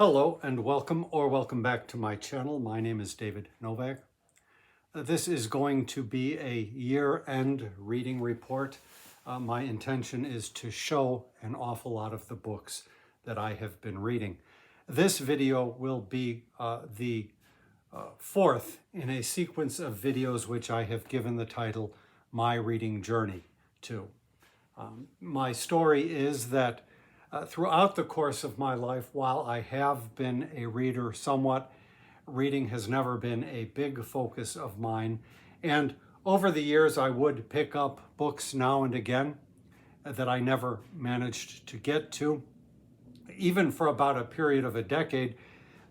Hello and welcome back to my channel. My name is David Novak. This is going to be a year-end reading report. My intention is to show an awful lot of the books that I have been reading. This video will be the fourth in a sequence of videos which I have given the title My Reading Journey to. My story is that throughout the course of my life, while I have been a reader somewhat, reading has never been a big focus of mine. And over the years, I would pick up books now and again that I never managed to get to. Even for about a period of a decade,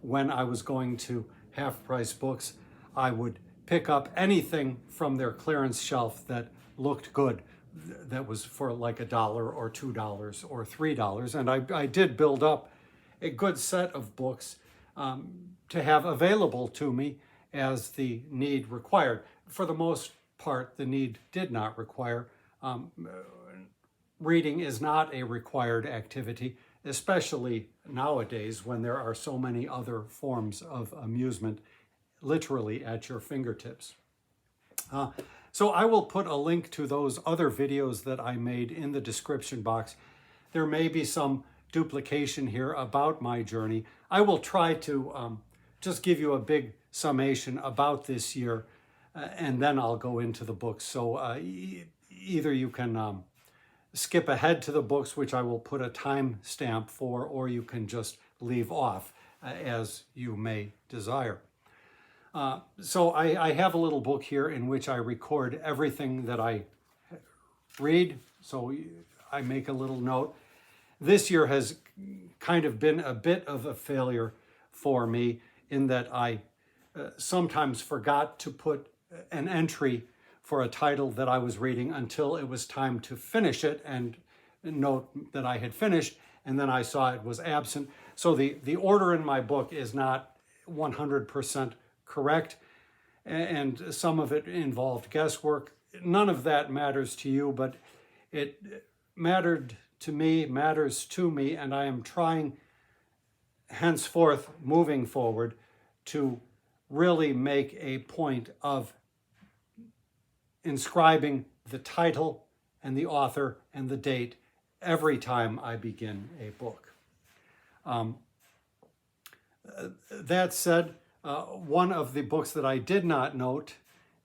when I was going to half-price books, I would pick up anything from their clearance shelf that looked good, that was for like $1 or $2 or $3. And I did build up a good set of books to have available to me as the need required. For the most part, the need did not require. Reading is not a required activity, especially nowadays when there are so many other forms of amusement literally at your fingertips. So I will put a link to those other videos that I made in the description box. There may be some duplication here about my journey. I will try to just give you a big summation about this year, and then I'll go into the books. So either you can skip ahead to the books, which I will put a time stamp for, or you can just leave off as you may desire. So I have a little book here in which I record everything that I read. So I make a little note. This year has kind of been a bit of a failure for me in that I sometimes forgot to put an entry for a title that I was reading until it was time to finish it and note that I had finished, and then I saw it was absent. So the order in my book is not 100% correct, and some of it involved guesswork. None of that matters to you, but it mattered to me, matters to me, and I am trying henceforth, moving forward, to really make a point of inscribing the title and the author and the date every time I begin a book. That said, one of the books that I did not note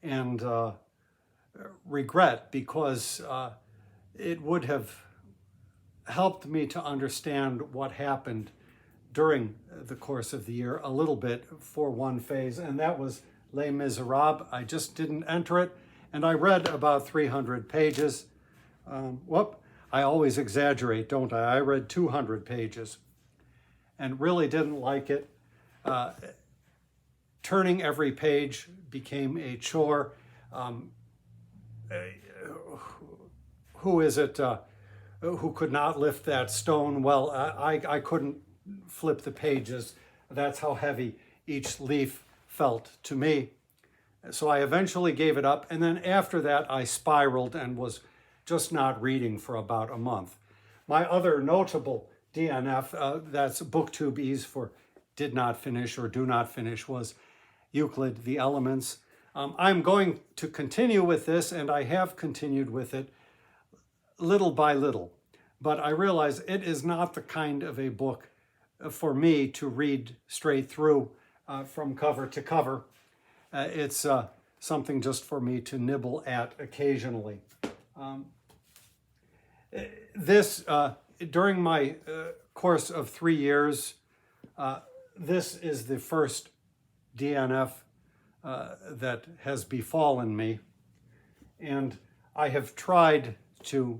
and regret, because it would have helped me to understand what happened during the course of the year a little bit for one phase, and that was Les Miserables. I just didn't enter it, and I read about 300 pages. I always exaggerate, don't I? I read 200 pages and really didn't like it. Turning every page became a chore. Who is it who could not lift that stone? Well, I couldn't flip the pages. That's how heavy each leaf felt to me. So I eventually gave it up. And then after that, I spiraled and was just not reading for about a month. My other notable DNF, that's BookTube's for did not finish or do not finish, was Euclid, The Elements. I'm going to continue with this, and I have continued with it little by little. But I realize it is not the kind of a book for me to read straight through from cover to cover. It's something just for me to nibble at occasionally. During my course of 3 years, this is the first DNF that has befallen me, and I have tried to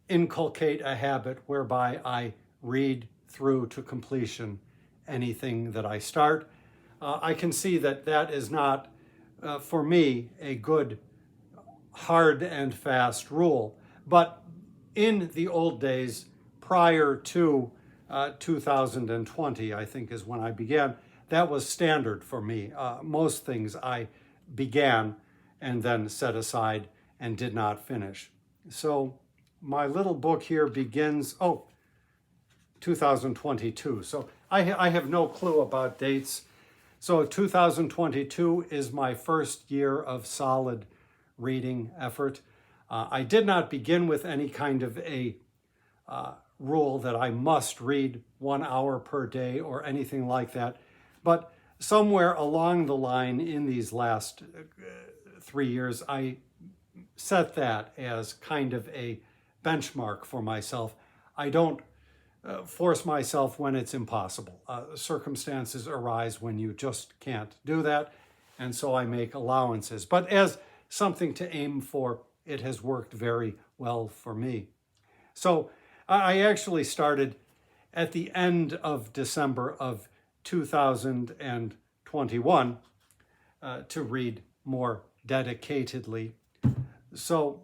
inculcate a habit whereby I read through to completion anything that I start. I can see that that is not, for me, a good, hard and fast rule, but in the old days, prior to 2020, I think is when I began, that was standard for me. Most things I began and then set aside and did not finish. So my little book here begins, 2022. So I have no clue about dates. So 2022 is my first year of solid reading effort. I did not begin with any kind of a rule that I must read 1 hour per day or anything like that. But somewhere along the line in these last 3 years, I set that as kind of a benchmark for myself. I don't force myself when it's impossible. Circumstances arise when you just can't do that, and so I make allowances. But as something to aim for, it has worked very well for me. So I actually started at the end of December of 2021 to read more dedicatedly. So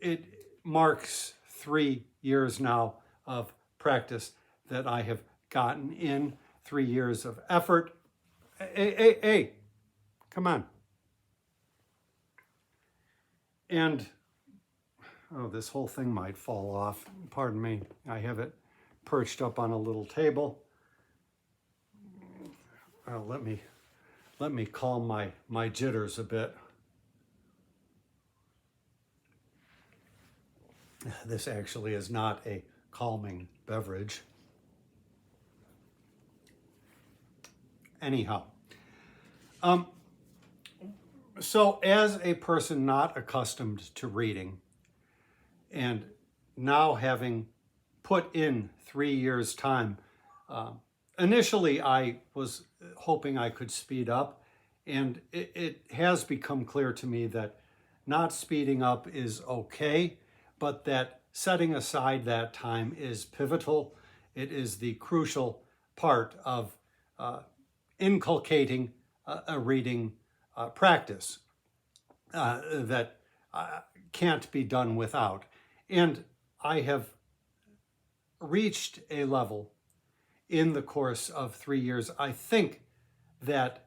it marks 3 years now of practice that I have gotten in, 3 years of effort. Hey, come on. And, oh, this whole thing might fall off. Pardon me. I have it perched up on a little table. Let me calm my jitters a bit. This actually is not a calming beverage. Anyhow, so as a person not accustomed to reading, and now having put in 3 years' time, initially I was hoping I could speed up, and it has become clear to me that not speeding up is okay, but that setting aside that time is pivotal. It is the crucial part of inculcating a reading practice that can't be done without. And I have reached a level in the course of 3 years. I think that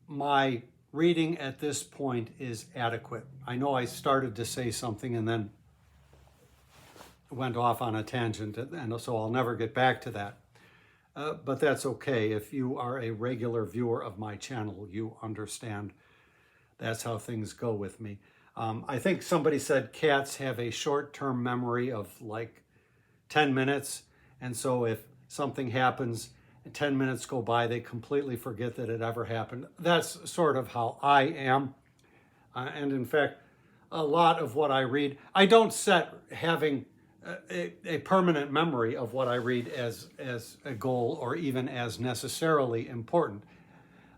my reading at this point is adequate. I know I started to say something and then went off on a tangent, and so I'll never get back to that. But that's okay. If you are a regular viewer of my channel, you understand that's how things go with me. I think somebody said cats have a short-term memory of like 10 minutes, and so if something happens, 10 minutes go by, they completely forget that it ever happened. That's sort of how I am. And in fact, a lot of what I read, I don't set having a permanent memory of what I read as a goal or even as necessarily important.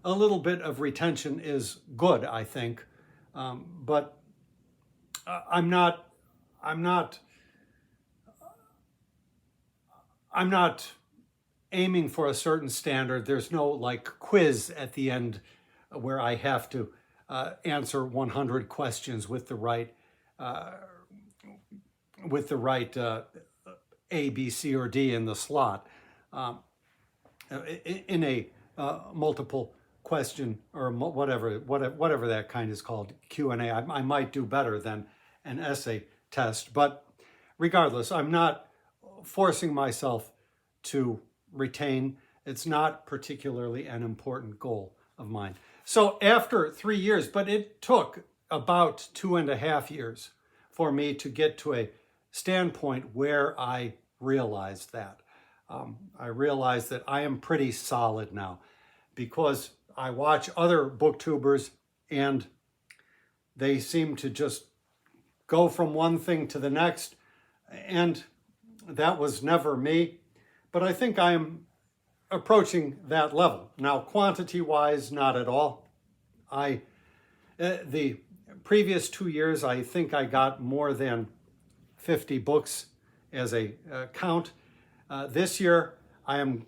A little bit of retention is good, I think, but I'm not aiming for a certain standard. There's no like quiz at the end where I have to answer 100 questions with the right A, B, C, or D in the slot. In a multiple question or whatever that kind is called, Q&A, I might do better than an essay test. But regardless, I'm not forcing myself to retain. It's not particularly an important goal of mine. So after 3 years, but it took about 2.5 years for me to get to a standpoint where I realized that. I realized that I am pretty solid now because I watch other booktubers and they seem to just go from one thing to the next, and that was never me. But I think I am approaching that level. Now, quantity-wise, not at all. The previous 2 years, I think I got more than 50 books as a count. This year, I am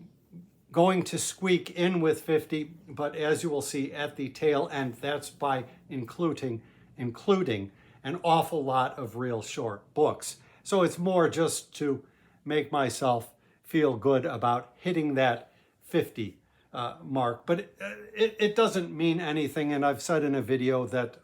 going to squeak in with 50, but as you will see at the tail end, that's by including an awful lot of real short books. So it's more just to make myself feel good about hitting that 50 mark. But it doesn't mean anything, and I've said in a video that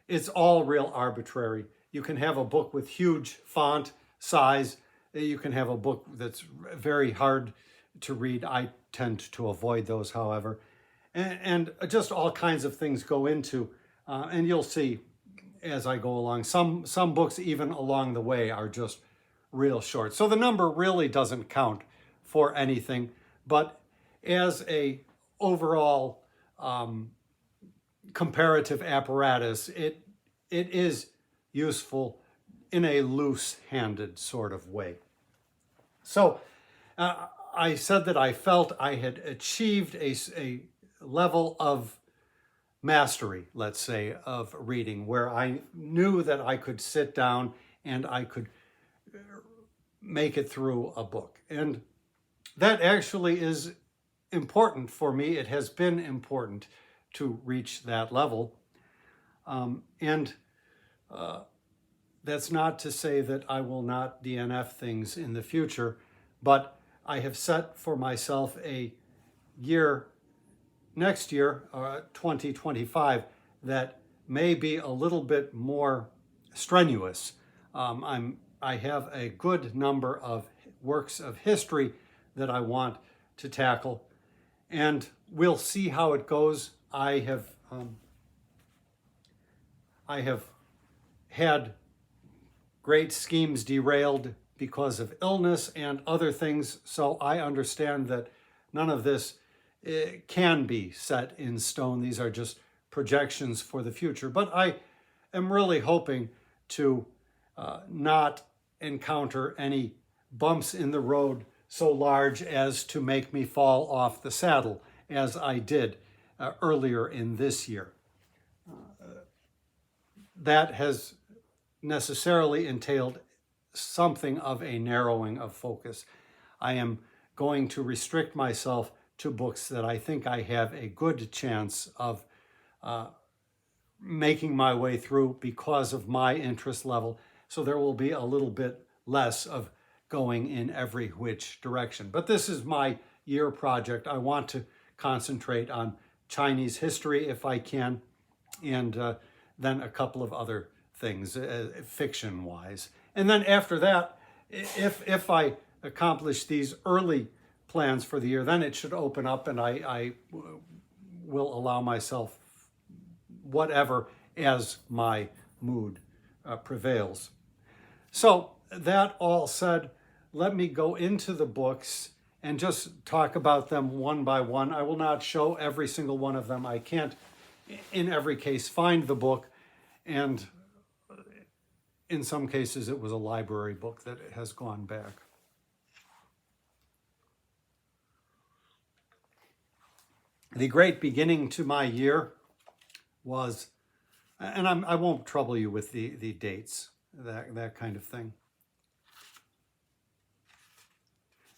it's all real arbitrary. You can have a book with huge font size You can have a book that's very hard to read. I tend to avoid those, however. And just all kinds of things go into, and you'll see as I go along. Some books, even along the way, are just real short. So the number really doesn't count for anything, but as a overall comparative apparatus, it is useful in a loose-handed sort of way. So I said that I felt I had achieved a level of mastery, let's say, of reading, where I knew that I could sit down and I could make it through a book. And that actually is important for me. It has been important to reach that level. That's not to say that I will not DNF things in the future, but I have set for myself a year, next year, 2025, that may be a little bit more strenuous. I have a good number of works of history that I want to tackle, and we'll see how it goes. I have had great schemes derailed because of illness and other things, so I understand that none of this can be set in stone. These are just projections for the future, but I am really hoping to not encounter any bumps in the road so large as to make me fall off the saddle, as I did earlier in this year. That has necessarily entailed something of a narrowing of focus. I am going to restrict myself to books that I think I have a good chance of making my way through because of my interest level. So there will be a little bit less of going in every which direction. But this is my year project. I want to concentrate on Chinese history if I can, and then a couple of other things, fiction-wise. And then after that, if I accomplish these early plans for the year, then it should open up, and I will allow myself whatever as my mood prevails. So that all said, let me go into the books and just talk about them one by one. I will not show every single one of them. I can't, in every case, find the book, and in some cases it was a library book that has gone back. The great beginning to my year was, and I won't trouble you with the dates, that kind of thing.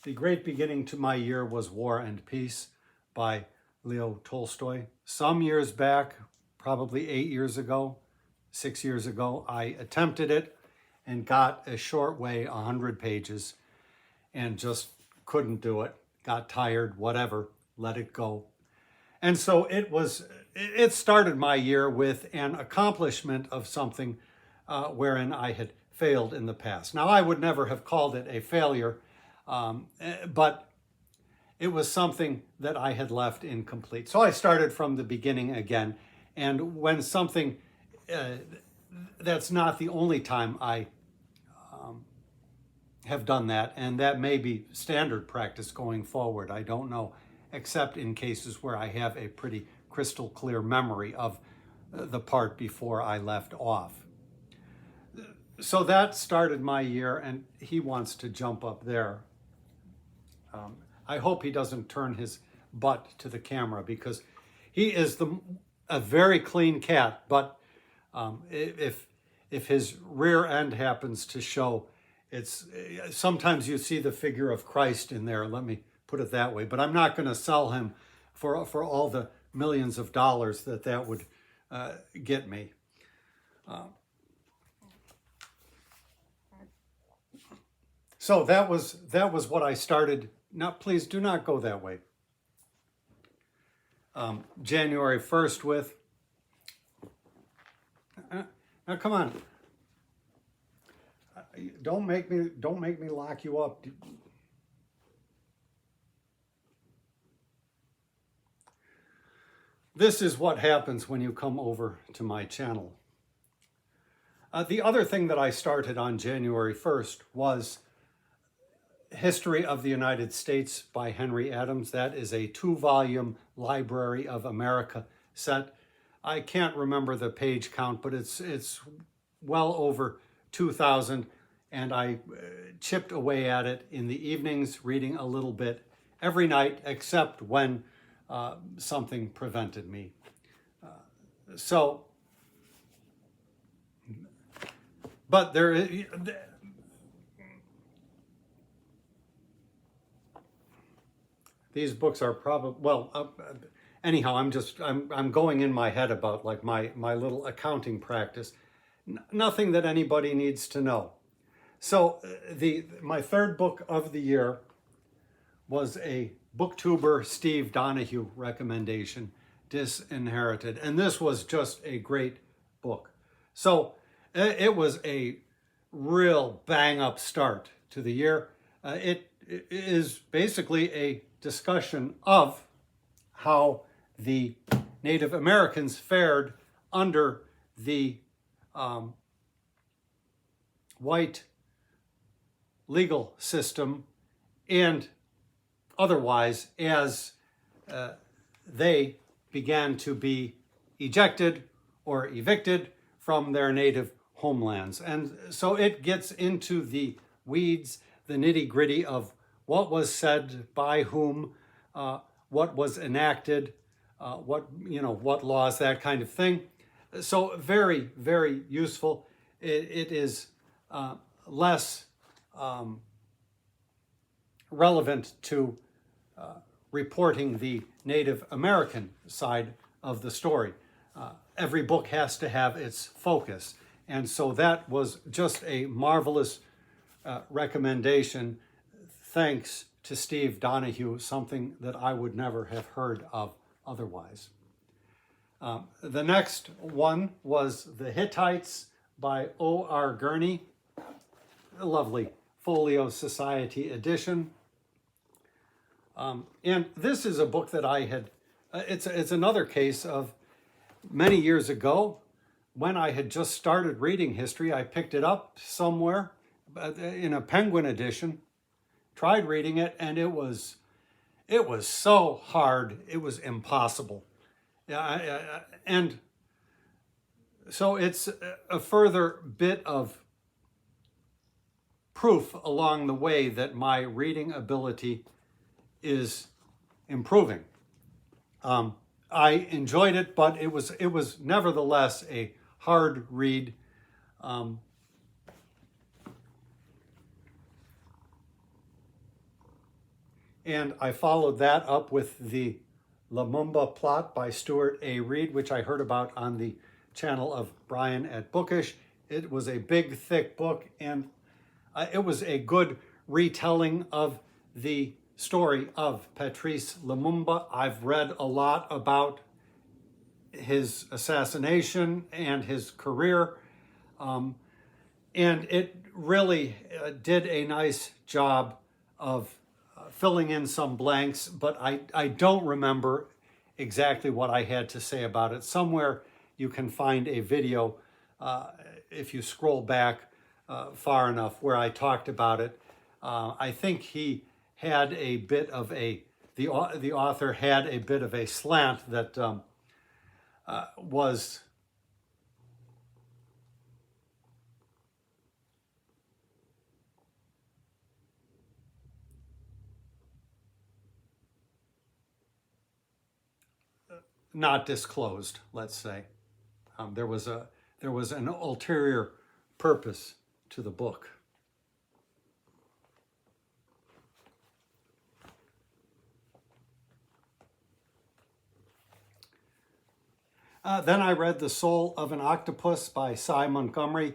The great beginning to my year was War and Peace by Leo Tolstoy. Some years back, probably 8 years ago, 6 years ago, I attempted it and got a short way, 100 pages, and just couldn't do it. Got tired, whatever, let it go. And so it started my year with an accomplishment of something wherein I had failed in the past. Now, I would never have called it a failure, but it was something that I had left incomplete. So I started from the beginning again. And when something, that's not the only time I have done that, and that may be standard practice going forward, I don't know, except in cases where I have a pretty crystal clear memory of the part before I left off. So that started my year, and he wants to jump up there. I hope he doesn't turn his butt to the camera, because he is a very clean cat, but if his rear end happens to show, it's sometimes you see the figure of Christ in there, let me put it that way, but I'm not going to sell him for all the millions of dollars that would get me. So that was what I started. Now, please do not go that way. January 1st with. Now, come on. Don't make me lock you up. This is what happens when you come over to my channel. The other thing that I started on January 1st was History of the United States by Henry Adams. That is a 2-volume Library of America set. I can't remember the page count, but it's well over 2,000, and I chipped away at it in the evenings, reading a little bit every night, except when something prevented me. But there is... These books are probably, well, anyhow, I'm going in my head about like my little accounting practice. Nothing that anybody needs to know. So my third book of the year was a booktuber Steve Donahue recommendation, Disinherited. And this was just a great book. So it was a real bang up start to the year. It is basically a discussion of how the Native Americans fared under the white legal system and otherwise as they began to be ejected or evicted from their native homelands. And so it gets into the weeds, the nitty-gritty of what was said by whom, what was enacted, what laws, that kind of thing. So very, very useful. It is less relevant to reporting the Native American side of the story. Every book has to have its focus. And so that was just a marvelous recommendation. Thanks to Steve Donahue, something that I would never have heard of otherwise. The next one was The Hittites by O.R. Gurney, a lovely Folio Society edition. And this is a book that I had, it's another case of many years ago when I had just started reading history. I picked it up somewhere in a Penguin edition, tried reading it, and it was so hard, it was impossible. And so it's a further bit of proof along the way that my reading ability is improving. I enjoyed it, but it was nevertheless a hard read. And I followed that up with the Lumumba Plot by Stuart A. Reed, which I heard about on the channel of Brian at Bookish. It was a big, thick book, and it was a good retelling of the story of Patrice Lumumba. I've read a lot about his assassination and his career, and it really did a nice job of filling in some blanks, but I don't remember exactly what I had to say about it. Somewhere you can find a video, if you scroll back far enough, where I talked about it. I think he had a bit of the author had a bit of a slant that was not disclosed, let's say. There was an ulterior purpose to the book. Then I read The Soul of an Octopus by Cy Montgomery.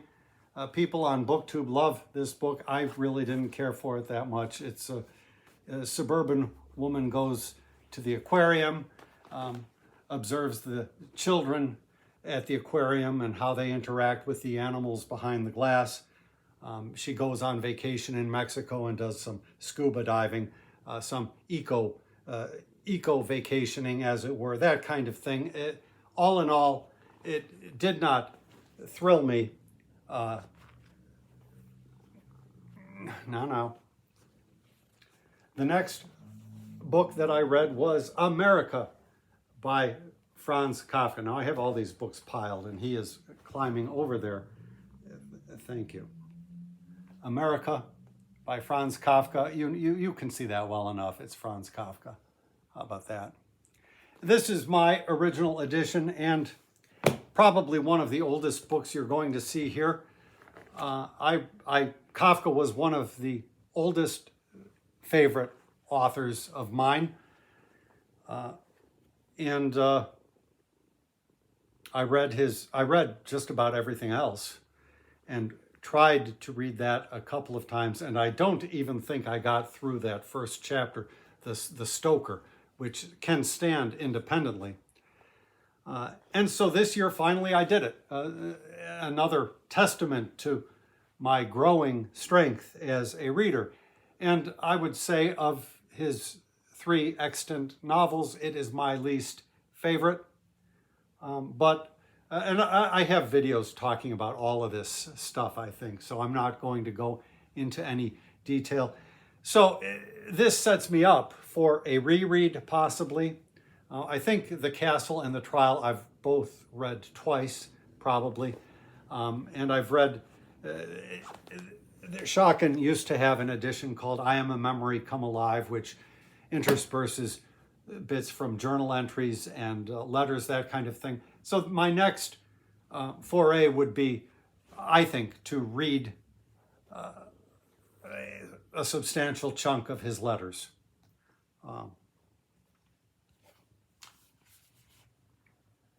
People on BookTube love this book. I really didn't care for it that much. It's a suburban woman goes to the aquarium, observes the children at the aquarium and how they interact with the animals behind the glass. She goes on vacation in Mexico and does some scuba diving, some eco vacationing, as it were, that kind of thing. All in all, it did not thrill me. No. The next book that I read was America by Franz Kafka. Now I have all these books piled and he is climbing over there. Thank you. America by Franz Kafka. You can see that well enough. It's Franz Kafka. How about that? This is my original edition and probably one of the oldest books you're going to see here. Kafka was one of the oldest favorite authors of mine. And I read just about everything else and tried to read that a couple of times. And I don't even think I got through that first chapter, the Stoker, which can stand independently. And so this year, finally, I did it. Another testament to my growing strength as a reader. And I would say of his 3 extant novels, it is my least favorite. But I have videos talking about all of this stuff, I think, so I'm not going to go into any detail. So this sets me up for a reread, possibly. I think The Castle and The Trial I've both read twice, probably. And I've read... Schocken used to have an edition called I Am a Memory Come Alive, which intersperses bits from journal entries and letters, that kind of thing. So my next foray would be, I think, to read a substantial chunk of his letters.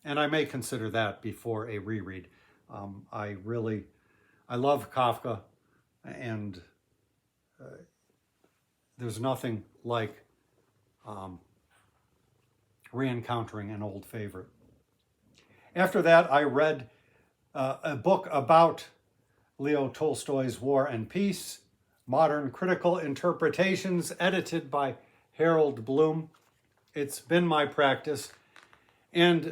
And I may consider that before a reread. I love Kafka, and there's nothing like re-encountering an old favorite. After that, I read a book about Leo Tolstoy's War and Peace, Modern Critical Interpretations, edited by Harold Bloom. It's been my practice, and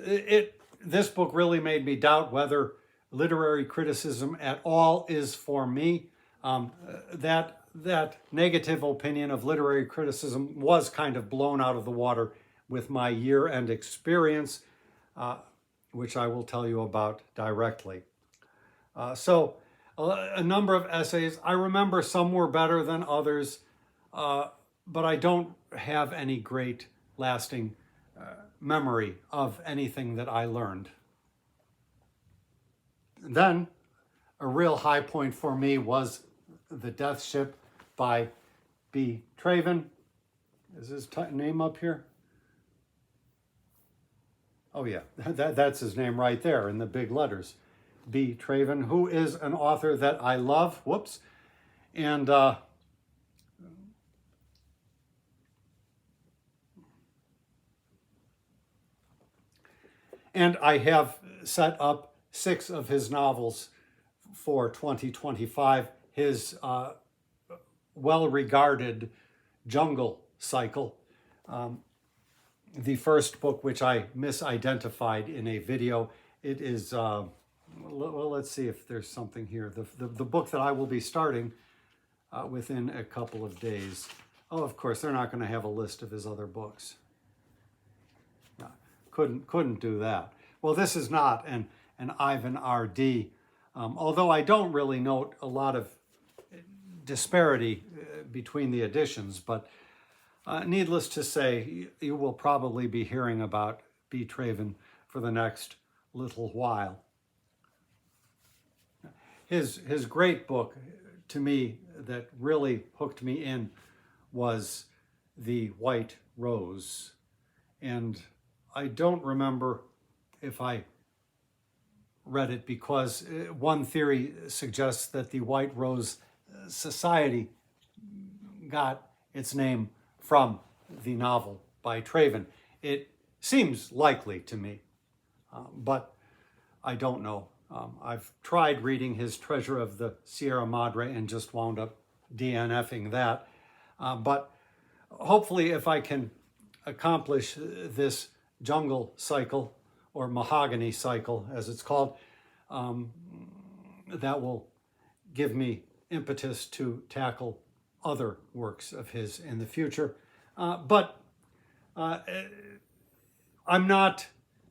this book really made me doubt whether literary criticism at all is for me. That negative opinion of literary criticism was kind of blown out of the water with my year-end experience, which I will tell you about directly. So a number of essays. I remember some were better than others, but I don't have any great lasting memory of anything that I learned. Then, a real high point for me was The Death Ship by B. Traven. Is his name up here? Oh yeah, that's his name right there in the big letters. B. Traven, who is an author that I love. Whoops. And I have set up 6 of his novels for 2025. His well-regarded Jungle Cycle. The first book, which I misidentified in a video, it is, well, let's see if there's something here. The book that I will be starting within a couple of days. Oh, of course, they're not going to have a list of his other books. No, couldn't do that. Well, this is not an Ivan R.D., although I don't really note a lot of disparity between the editions, but needless to say, you will probably be hearing about B. Traven for the next little while. His great book, to me, that really hooked me in was The White Rose. And I don't remember if I read it because one theory suggests that the White Rose Society got its name from the novel by Traven. It seems likely to me, but I don't know I've tried reading his Treasure of the Sierra Madre and just wound up DNFing that. But hopefully if I can accomplish this jungle cycle, or mahogany cycle as it's called, that will give me impetus to tackle other works of his in the future. But I'm not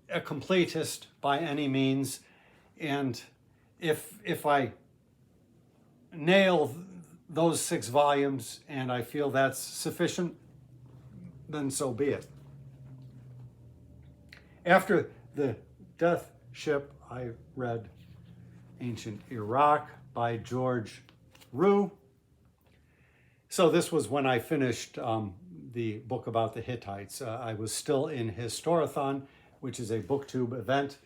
a completist by any means, and if I nail those 6 volumes and I feel that's sufficient, then so be it. After the Death Ship, I read Ancient Iraq by George Rue. So this was when I finished the book about the Hittites. I was still in Historathon, which is a booktube event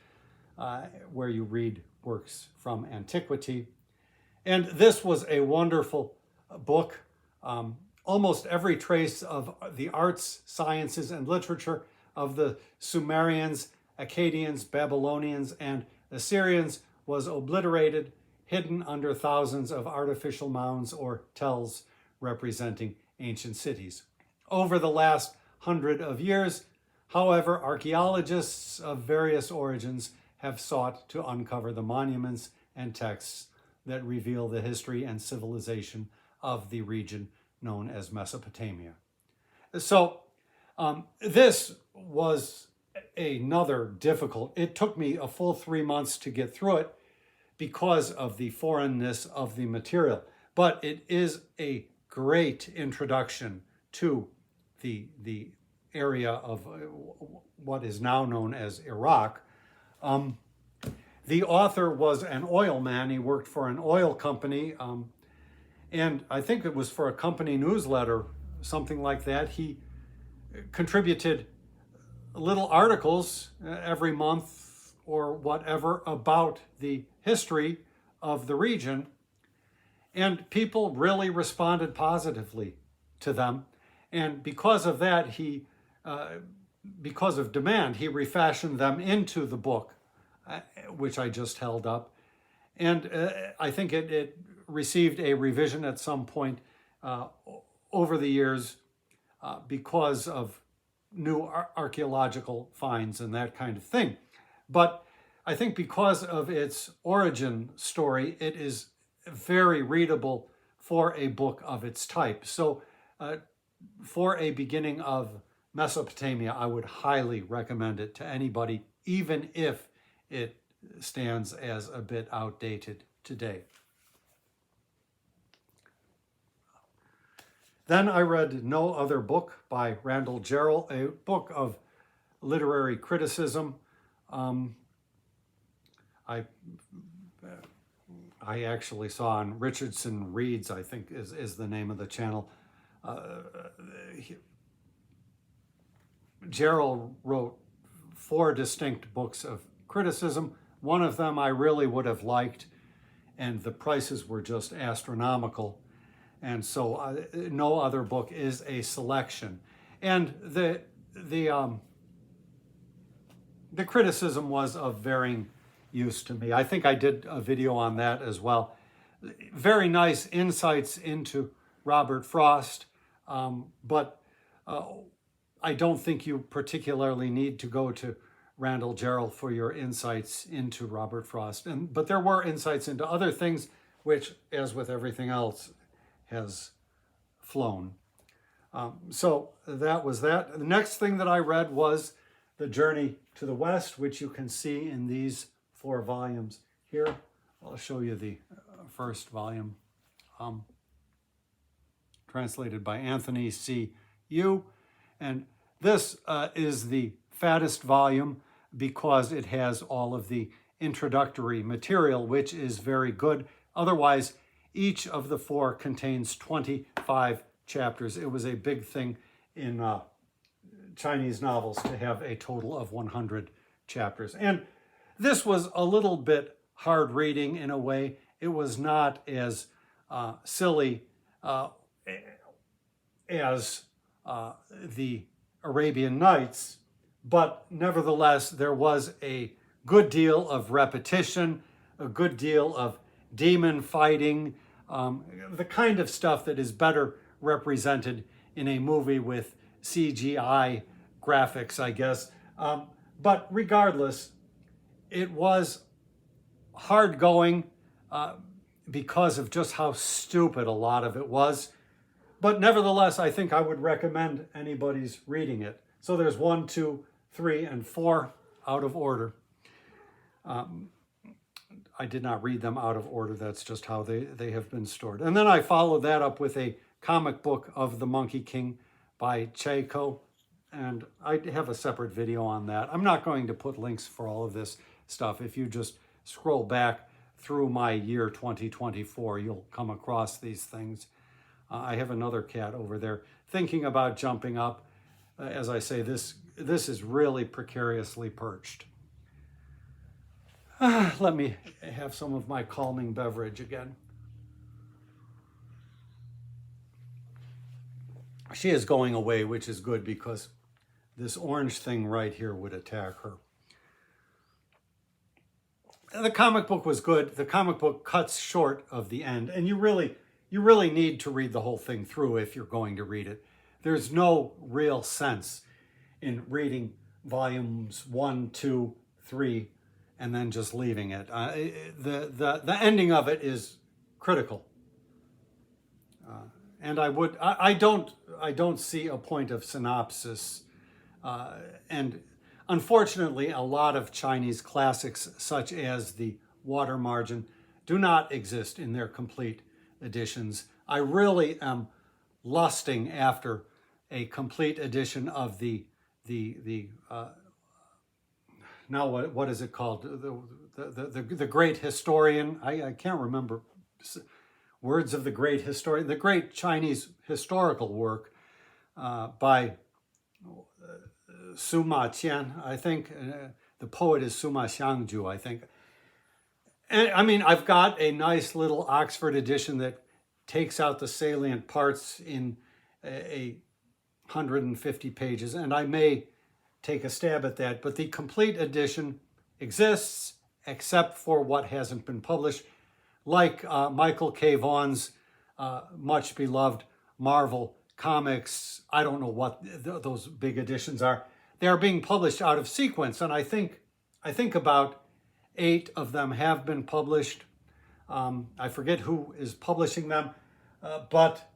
where you read works from antiquity. And this was a wonderful book. Almost every trace of the arts, sciences, and literature of the Sumerians, Akkadians, Babylonians, and Assyrians was obliterated, hidden under thousands of artificial mounds or tells representing ancient cities. Over the last 100 of years, however, archaeologists of various origins have sought to uncover the monuments and texts that reveal the history and civilization of the region known as Mesopotamia. So this was another difficult, it took me a full 3 months to get through it because of the foreignness of the material. But it is a great introduction to the area of what is now known as Iraq. The author was an oil man. He worked for an oil company, and I think it was for a company newsletter, something like that. He contributed little articles every month or whatever about the history of the region, and people really responded positively to them. And because of that, because of demand, he refashioned them into the book, which I just held up. And I think it received a revision at some point over the years because of new archaeological finds and that kind of thing. But I think because of its origin story, it is very readable for a book of its type. So for a beginning of Mesopotamia, I would highly recommend it to anybody, even if it stands as a bit outdated today. Then I read No Other Book by Randall Jarrell, a book of literary criticism. I actually saw on Richardson Reads, I think is the name of the channel. Jarrell wrote 4 distinct books of criticism. One of them I really would have liked, and the prices were just astronomical. And so No Other Book is a selection. And the criticism was of varying use to me. I think I did a video on that as well. Very nice insights into Robert Frost, but I don't think you particularly need to go to Randall Jarrell for your insights into Robert Frost. But there were insights into other things, which, as with everything else, has flown. So that was that. The next thing that I read was The Journey to the West, which you can see in these 4 volumes here. I'll show you the first volume, translated by Anthony C. Yu. And this is the fattest volume because it has all of the introductory material, which is very good. Otherwise, each of the 4 contains 25 chapters. It was a big thing in Chinese novels to have a total of 100 chapters. And this was a little bit hard reading in a way. It was not as silly as the Arabian Nights, but nevertheless, there was a good deal of repetition. a good deal of demon fighting, the kind of stuff that is better represented in a movie with CGI graphics, I guess. But regardless, it was hard going because of just how stupid a lot of it was. But nevertheless, I think I would recommend anybody's reading it. So there's 1, 2, 3, and 4 out of order. I did not read them out of order. That's just how they have been stored. And then I followed that up with a comic book of The Monkey King by Cheiko. And I have a separate video on that. I'm not going to put links for all of this stuff. If you just scroll back through my year 2024, you'll come across these things. I have another cat over there thinking about jumping up. As I say, this is really precariously perched. Let me have some of my calming beverage again. She is going away, which is good because this orange thing right here would attack her. The comic book was good. The comic book cuts short of the end, and you really need to read the whole thing through if you're going to read it. There's no real sense in reading volumes 1, 2, 3, and then just leaving it. The ending of it is critical, and I don't see a point of synopsis, and unfortunately, a lot of Chinese classics, such as the Water Margin, do not exist in their complete editions. I really am lusting after a complete edition of the now what is it called? The Great Historian. I can't remember words of the Great Historian. The Great Chinese Historical Work by Sima Qian, I think. The poet is Sima Xiangju, I think. And I mean, I've got a nice little Oxford edition that takes out the salient parts in 150 pages, and I may take a stab at that. But the complete edition exists, except for what hasn't been published, like Michael K. Vaughan's much beloved Marvel Comics. I don't know what those big editions are. They are being published out of sequence, and I think about 8 of them have been published. I forget who is publishing them, but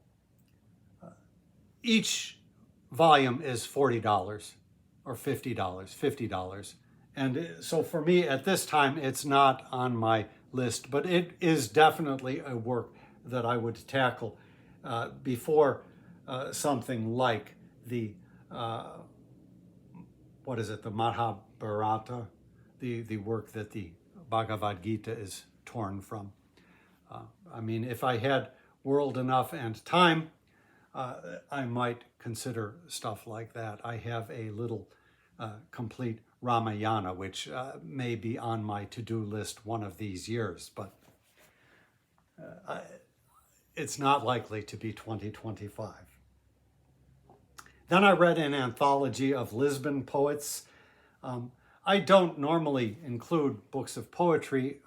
each volume is $40 or $50. And so for me at this time, it's not on my list, but it is definitely a work that I would tackle before something like the, the Mahabharata, the work that the Bhagavad Gita is torn from. I mean, if I had world enough and time, I might consider stuff like that. I have a little complete Ramayana, which may be on my to-do list one of these years, but it's not likely to be 2025. Then I read an anthology of Lisbon poets. I don't normally include books of poetry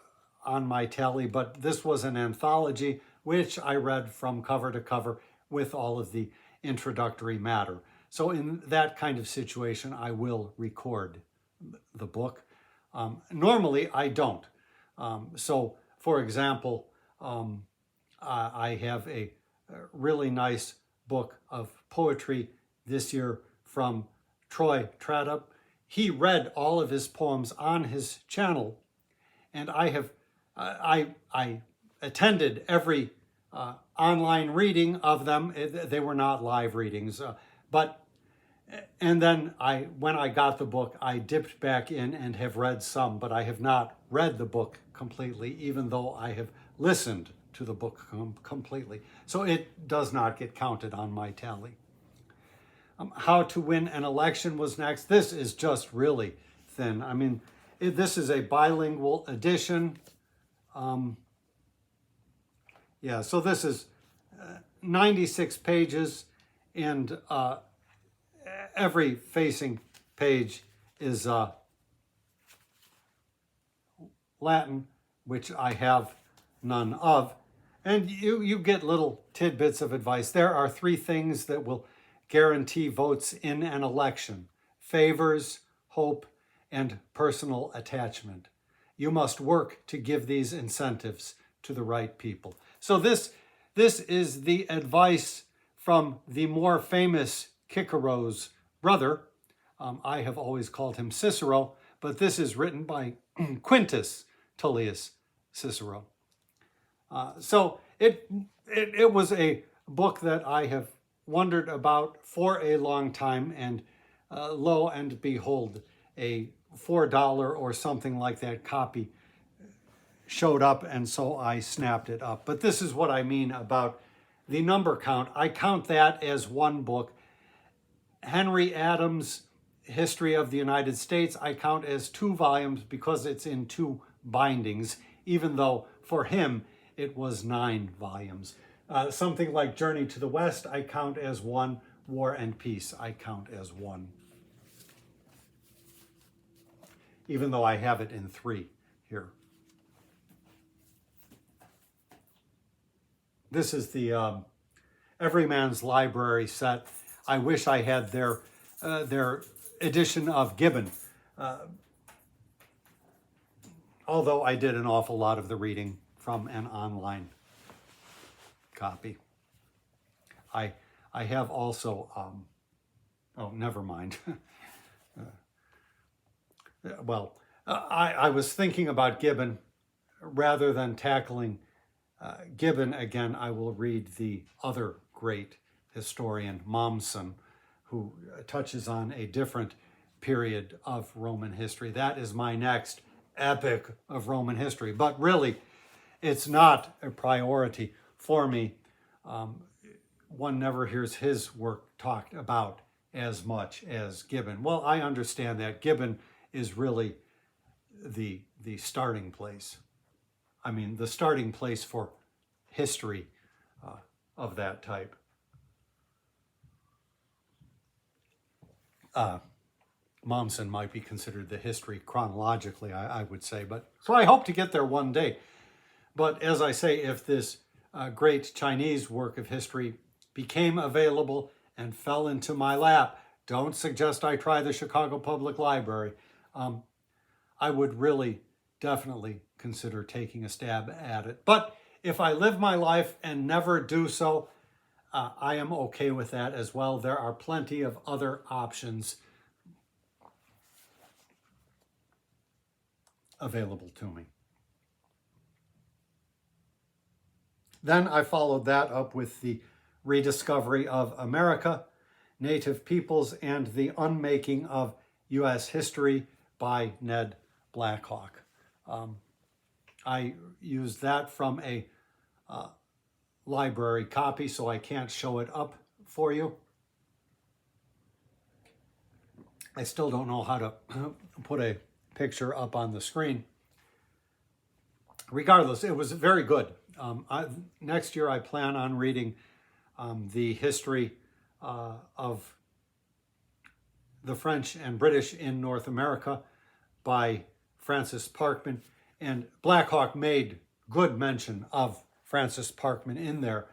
on my tally, but this was an anthology which I read from cover to cover with all of the introductory matter. So in that kind of situation, I will record the book. Normally, I don't. So, for example, I have a really nice book of poetry this year from Troy Traven. He read all of his poems on his channel, and I attended every online reading of them. They were not live readings, and then when I got the book, I dipped back in and have read some, but I have not read the book completely, even though I have listened to the book completely. So it does not get counted on my tally. How to Win an Election was next. This is just really thin. I mean, this is a bilingual edition. So this is 96 pages, and every facing page is Latin which I have none of. And you get little tidbits of advice. There are 3 things that will guarantee votes in an election: favors, hope, and personal attachment. You must work to give these incentives to the right people. So this is the advice from the more famous Cicero's brother. I have always called him Cicero, but this is written by Quintus Tullius Cicero. So it was a book that I have wondered about for a long time, and lo and behold, a $4 or something like that copy showed up, and so I snapped it up. But this is what I mean about the number count. I count that as one book. Henry Adams' History of the United States I count as 2 volumes because it's in 2 bindings, even though for him it was 9 volumes. Something like Journey to the West I count as 1. War and Peace I count as 1. Even though I have it in 3 here. This is the Everyman's Library set. I wish I had their edition of Gibbon, although I did an awful lot of the reading from an online copy. I have also, oh, never mind. I was thinking about Gibbon. Rather than tackling Gibbon again, I will read the other great historian, Mommsen, who touches on a different period of Roman history. That is my next epic of Roman history. But really, it's not a priority for me. One never hears his work talked about as much as Gibbon. Well, I understand that. Gibbon is really the starting place. I mean, the starting place for history of that type. Mommsen might be considered the history chronologically, I would say. But so I hope to get there one day. But as I say, if this great Chinese work of history became available and fell into my lap, don't suggest I try the Chicago Public Library. I would really definitely consider taking a stab at it. But if I live my life and never do so, I am okay with that as well. There are plenty of other options available to me. Then I followed that up with the Rediscovery of America, Native Peoples, and the Unmaking of U.S. History by Ned Blackhawk. I used that from a library copy, so I can't show it up for you. I still don't know how to put a picture up on the screen. Regardless, it was very good. Next year, I plan on reading the history of the French and British in North America by Francis Parkman. And Blackhawk made good mention of Francis Parkman in there.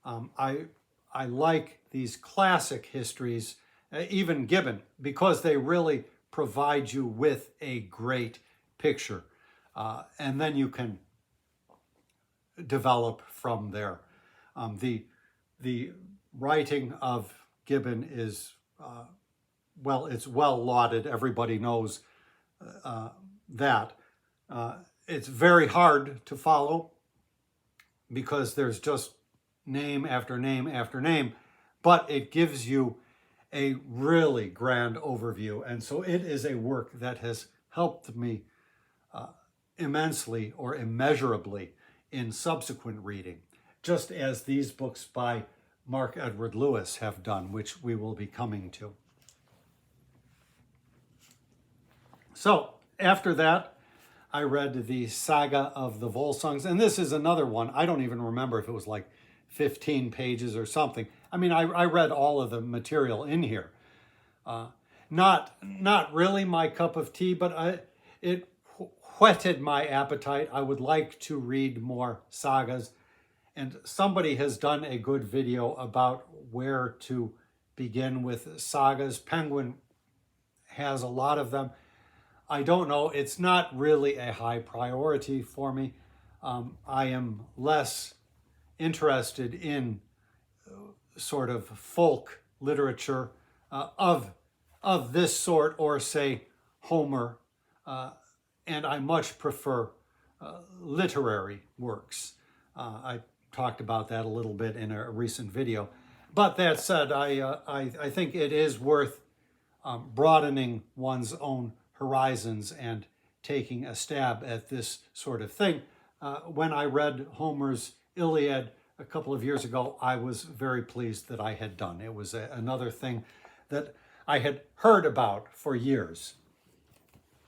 I like these classic histories, even Gibbon, because they really provide you with a great picture. And then you can develop from there. The writing of Gibbon is, it's well lauded. Everybody knows that. It's very hard to follow because there's just name after name after name, but it gives you a really grand overview. And so it is a work that has helped me immensely or immeasurably in subsequent reading, just as these books by Mark Edward Lewis have done, which we will be coming to. So after that, I read the Saga of the Volsungs, and this is another one. I don't even remember if it was like 15 pages or something. I mean, I read all of the material in here. Not really my cup of tea, but whetted my appetite. I would like to read more sagas, and somebody has done a good video about where to begin with sagas. Penguin has a lot of them. I don't know. It's not really a high priority for me. I am less interested in sort of folk literature of this sort, or say Homer, and I much prefer literary works. I talked about that a little bit in a recent video. But that said, I think it is worth broadening one's own horizons and taking a stab at this sort of thing. When I read Homer's Iliad a couple of years ago, I was very pleased that I had done. It was another thing that I had heard about for years.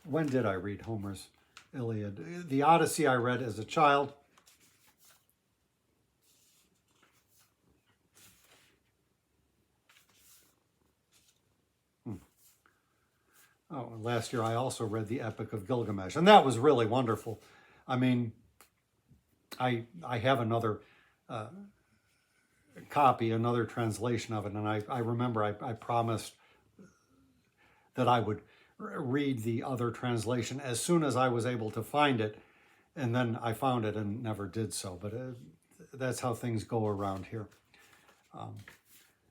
When did I read Homer's Iliad? The Odyssey I read as a child. Oh, and last year I also read the Epic of Gilgamesh, and that was really wonderful. I mean, I have another copy, another translation of it, and I remember I promised that I would read the other translation as soon as I was able to find it, and then I found it and never did so, but that's how things go around here.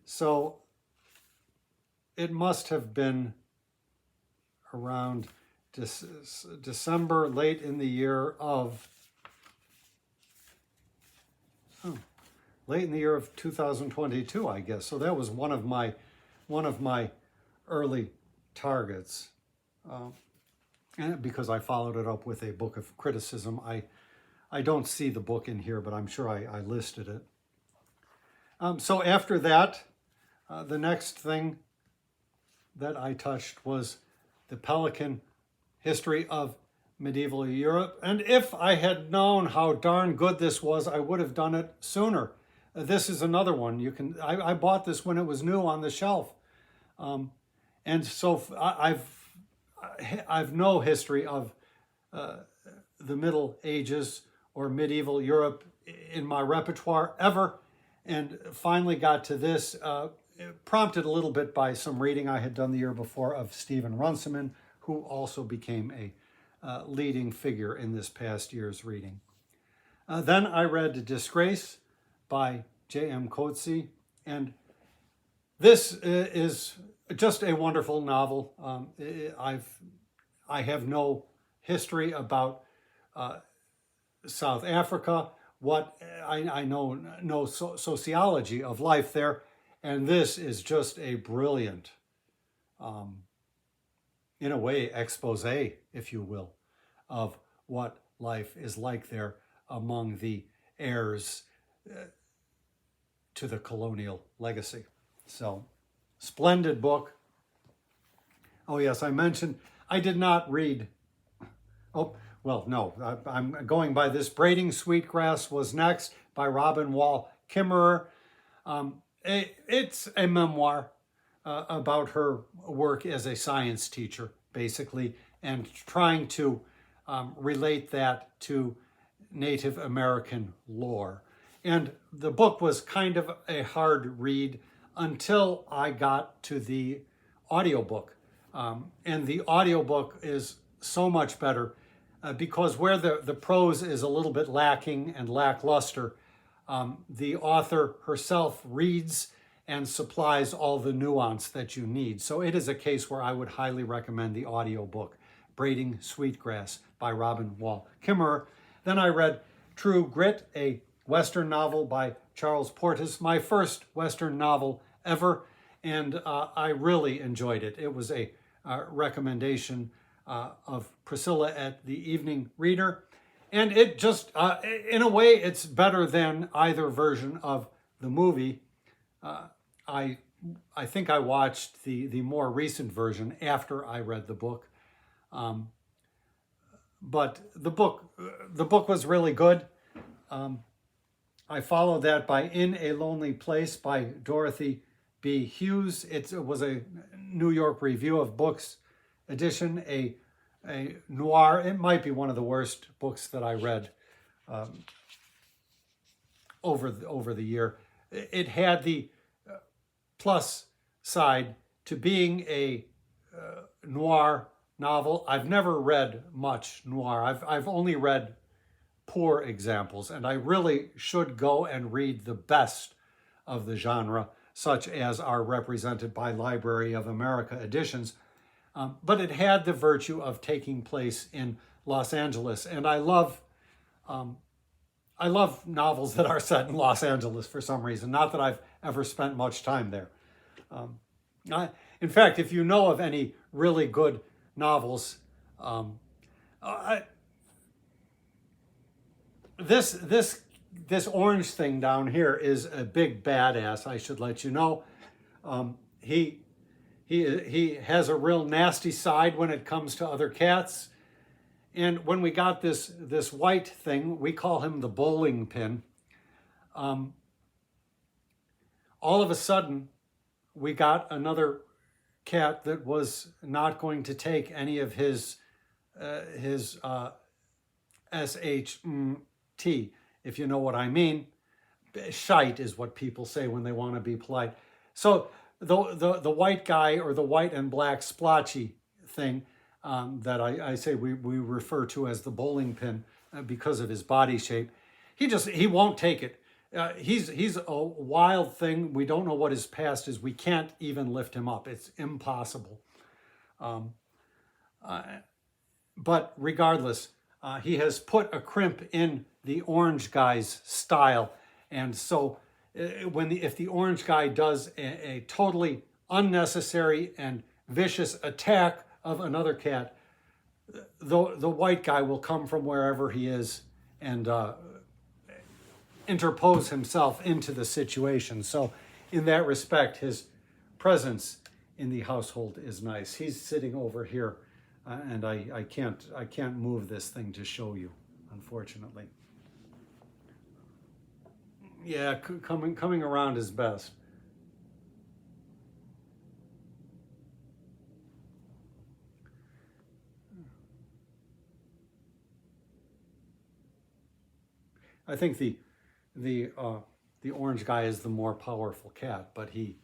So it must have been around December, late in the year of, late in the year of 2022, I guess. So that was one of my early targets. And because I followed it up with a book of criticism, I don't see the book in here, but I'm sure I listed it. So after that, the next thing that I touched was the Pelican History of Medieval Europe. And if I had known how darn good this was, I would have done it sooner. This is another one. I bought this when it was new on the shelf. And so I've no history of the Middle Ages or medieval Europe in my repertoire ever, and finally got to this, prompted a little bit by some reading I had done the year before of Stephen Runciman, who also became a leading figure in this past year's reading. Then I read Disgrace by J.M. Coetzee, and this is just a wonderful novel. I have no history about South Africa. I know no sociology of life there, and this is just a brilliant, in a way, expose, if you will, of what life is like there among the heirs to the colonial legacy. So, splendid book. Oh yes, I mentioned I did not read. Oh, well, no, I'm going by this. Braiding Sweetgrass was next by Robin Wall Kimmerer. It's a memoir about her work as a science teacher, basically, and trying to relate that to Native American lore. And the book was kind of a hard read until I got to the audiobook. And the audiobook is so much better because where the prose is a little bit lacking and lackluster, the author herself reads and supplies all the nuance that you need. So it is a case where I would highly recommend the audiobook, Braiding Sweetgrass by Robin Wall Kimmerer. Then I read True Grit, a Western novel by Charles Portis, my first Western novel ever, and I really enjoyed it. It was a recommendation of Priscilla at the Evening Reader, and it just, in a way, it's better than either version of the movie. I think I watched the more recent version after I read the book, but the book was really good. I followed that by In a Lonely Place by Dorothy B. Hughes. It was a New York Review of Books edition, a a noir. It might be one of the worst books that I read over the year. It had the plus side to being a noir novel. I've never read much noir. I've only read poor examples, and I really should go and read the best of the genre, such as are represented by Library of America editions. But it had the virtue of taking place in Los Angeles, and I love novels that are set in Los Angeles for some reason. Not that I've ever spent much time there. In fact, if you know of any really good novels, this orange thing down here is a big badass. I should let you know. He has a real nasty side when it comes to other cats. And when we got this white thing, we call him the bowling pin. All of a sudden, we got another cat that was not going to take any of his SHT, if you know what I mean. Shite is what people say when they want to be polite. So the white guy, or the white and black splotchy thing that I say we refer to as the bowling pin because of his body shape, he won't take it. He's a wild thing. We don't know what his past is. We can't even lift him up. It's impossible. But regardless, he has put a crimp in the orange guy's style. And so if the orange guy does a totally unnecessary and vicious attack of another cat, the white guy will come from wherever he is and interpose himself into the situation. So in that respect, his presence in the household is nice. He's sitting over here, and I can't move this thing to show you, unfortunately. Yeah, coming around is best. I think the orange guy is the more powerful cat, but he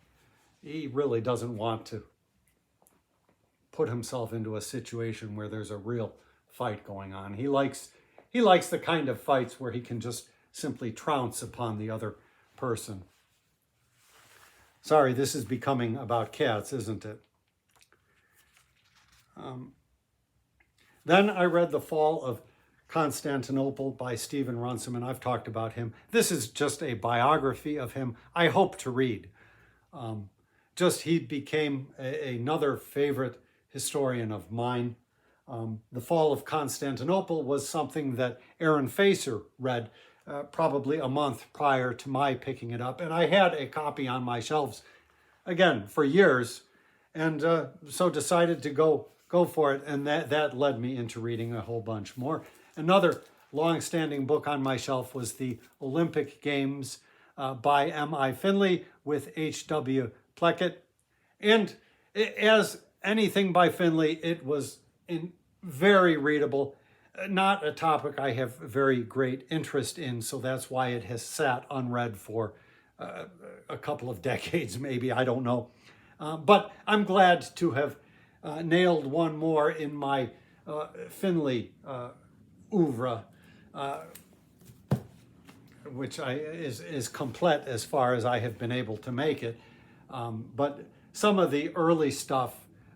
really doesn't want to put himself into a situation where there's a real fight going on. He likes the kind of fights where he can just simply trounce upon the other person. Sorry, this is becoming about cats, isn't it? Then I read The Fall of Constantinople by Stephen Runciman. I've talked about him. This is just a biography of him I hope to read. He became another favorite historian of mine. The Fall of Constantinople was something that Aaron Facer read probably a month prior to my picking it up. And I had a copy on my shelves, again, for years. And so decided to go for it. And that led me into reading a whole bunch more. Another long-standing book on my shelf was The Olympic Games by M.I. Finley with H.W. Pleckett. And as anything by Finley, it was very readable. Not a topic I have very great interest in, so that's why it has sat unread for a couple of decades, maybe, I don't know. But I'm glad to have nailed one more in my Finley oeuvre, which is complete as far as I have been able to make it. But some of the early stuff,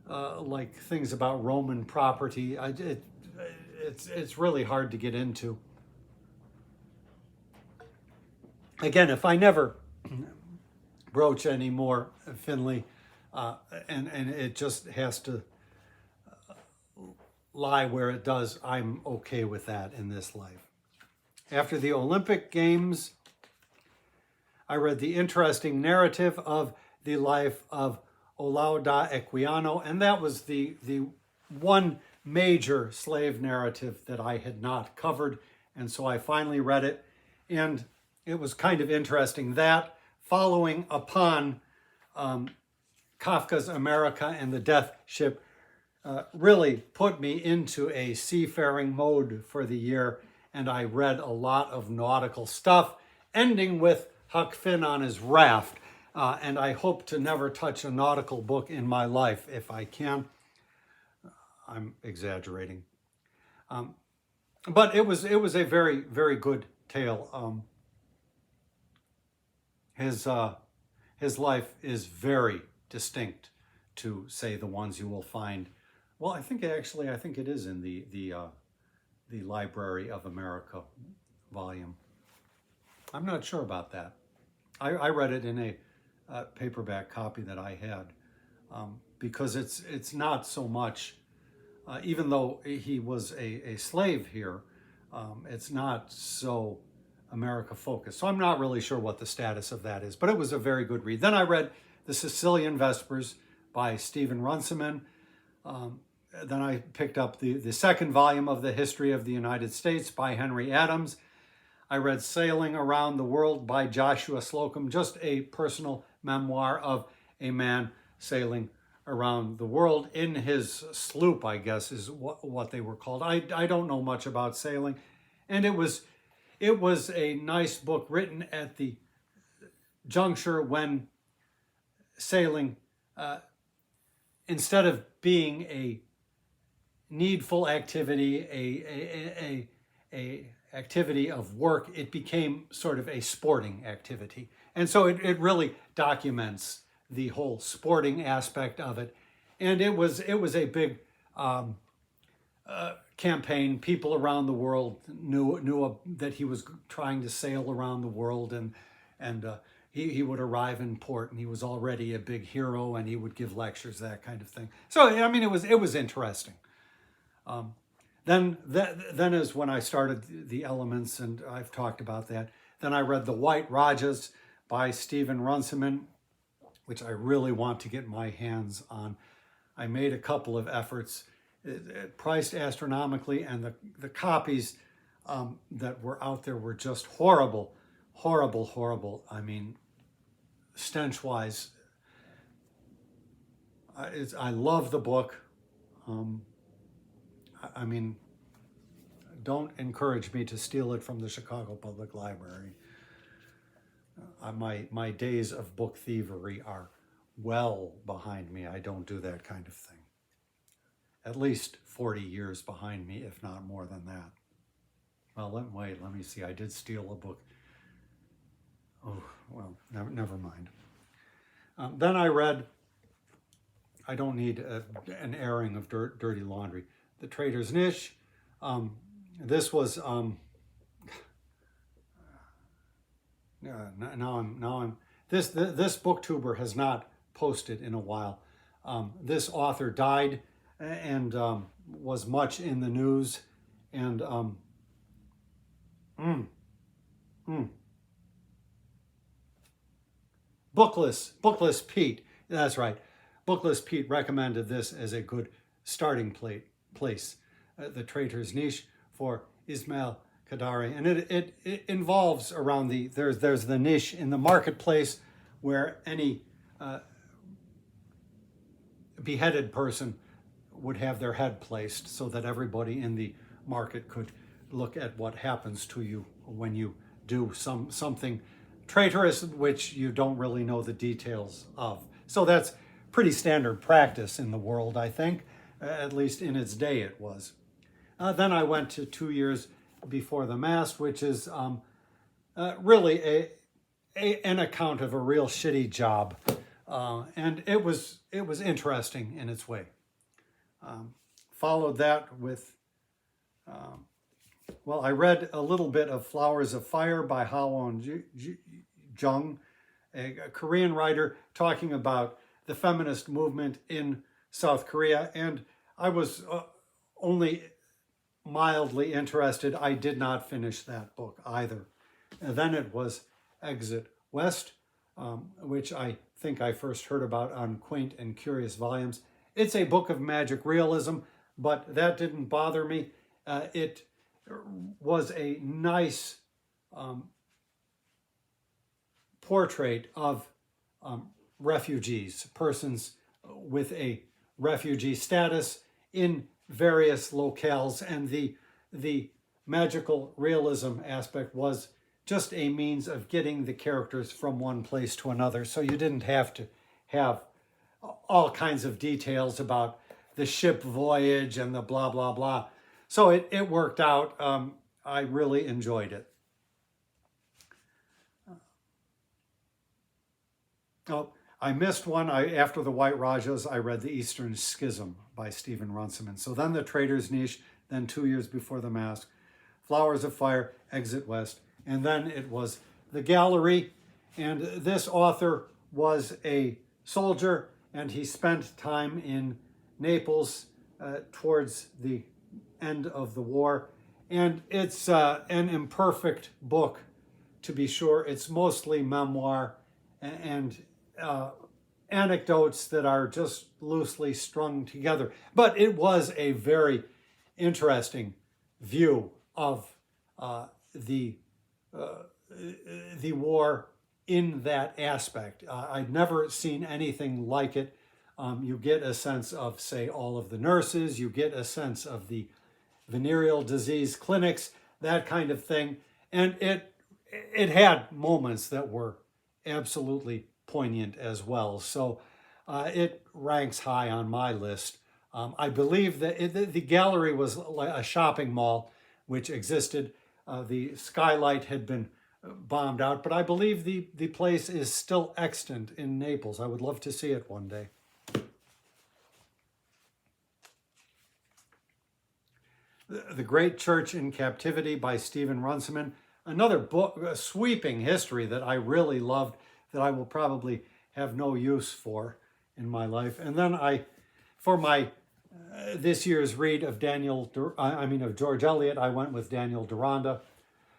like things about Roman property, it's really hard to get into. Again, if I never broach any more Finley, and it just has to lie where it does, I'm okay with that in this life. After the Olympic Games, I read the interesting narrative of the life of Olao da Equiano, and that was the one major slave narrative that I had not covered, and so I finally read it, and it was kind of interesting that, following upon Kafka's America and the Death Ship, really put me into a seafaring mode for the year, and I read a lot of nautical stuff, ending with Huck Finn on his raft. And I hope to never touch a nautical book in my life if I can. I'm exaggerating. But it was a very, very good tale. His life is very distinct to, say, the ones you will find. Well, I think it is in the Library of America volume. I'm not sure about that. I read it in a paperback copy that I had, because it's not so much, even though he was a slave here, it's not so America focused. So I'm not really sure what the status of that is, but it was a very good read. Then I read The Sicilian Vespers by Stephen Runciman. Then I picked up the second volume of The History of the United States by Henry Adams. I read Sailing Around the World by Joshua Slocum, just a personal memoir of a man sailing around the world in his sloop, I guess is what they were called. I don't know much about sailing, and it was a nice book written at the juncture when sailing, instead of being a needful activity, a activity of work, it became sort of a sporting activity. And so it really documents the whole sporting aspect of it. And it was a big campaign. People around the world knew that he was trying to sail around the world, and he would arrive in port, and he was already a big hero, and he would give lectures, that kind of thing. So I mean, it was interesting. Then is when I started The Elements, and I've talked about that. Then I read The White Rajas by Stephen Runciman, which I really want to get my hands on. I made a couple of efforts, priced astronomically, and the copies that were out there were just horrible, horrible, horrible. I mean, stench-wise, I love the book. I mean, don't encourage me to steal it from the Chicago Public Library. My days of book thievery are well behind me. I don't do that kind of thing. At least 40 years behind me, if not more than that. Well, let me see. I did steal a book. Oh, well, never mind. Then I read, I don't need an airing of dirty laundry, The Traitor's Niche. This was, this booktuber has not posted in a while. This author died and was much in the news, and Bookless Pete, that's right. Bookless Pete recommended this as a good starting place, The Traitor's Niche for Ismail Kadari, and it involves around there's the niche in the marketplace where any beheaded person would have their head placed so that everybody in the market could look at what happens to you when you do something traitorous, which you don't really know the details of. So that's pretty standard practice in the world, I think. At least in its day it was. Then I went to 2 Years Before the Mast, which is really an account of a real shitty job. And it was interesting in its way. Followed that with, well, I read a little bit of Flowers of Fire by Hwon Jung, a Korean writer talking about the feminist movement in South Korea, and I was only mildly interested. I did not finish that book either. And then it was Exit West, which I think I first heard about on Quaint and Curious Volumes. It's a book of magic realism, but that didn't bother me. It was a nice portrait of refugees, persons with a refugee status in various locales, and the magical realism aspect was just a means of getting the characters from one place to another. So you didn't have to have all kinds of details about the ship voyage and the blah, blah, blah. So it worked out. I really enjoyed it. Oh, I missed one. After The White Rajas, I read The Eastern Schism by Stephen Runciman. So then The Traitor's Niche, then 2 years before The Mask, Flowers of Fire, Exit West, and then it was The Gallery. And this author was a soldier, and he spent time in Naples towards the end of the war. And it's an imperfect book, to be sure. It's mostly memoir and anecdotes that are just loosely strung together. But it was a very interesting view of the war in that aspect. I'd never seen anything like it. You get a sense of, say, all of the nurses. You get a sense of the venereal disease clinics, that kind of thing. And it had moments that were absolutely poignant as well. So it ranks high on my list. I believe that the gallery was like a shopping mall which existed. The skylight had been bombed out, but I believe the place is still extant in Naples. I would love to see it one day. The Great Church in Captivity by Stephen Runciman. Another book, a sweeping history that I really loved, that I will probably have no use for in my life. And then for my this year's read of George Eliot, I went with Daniel Deronda.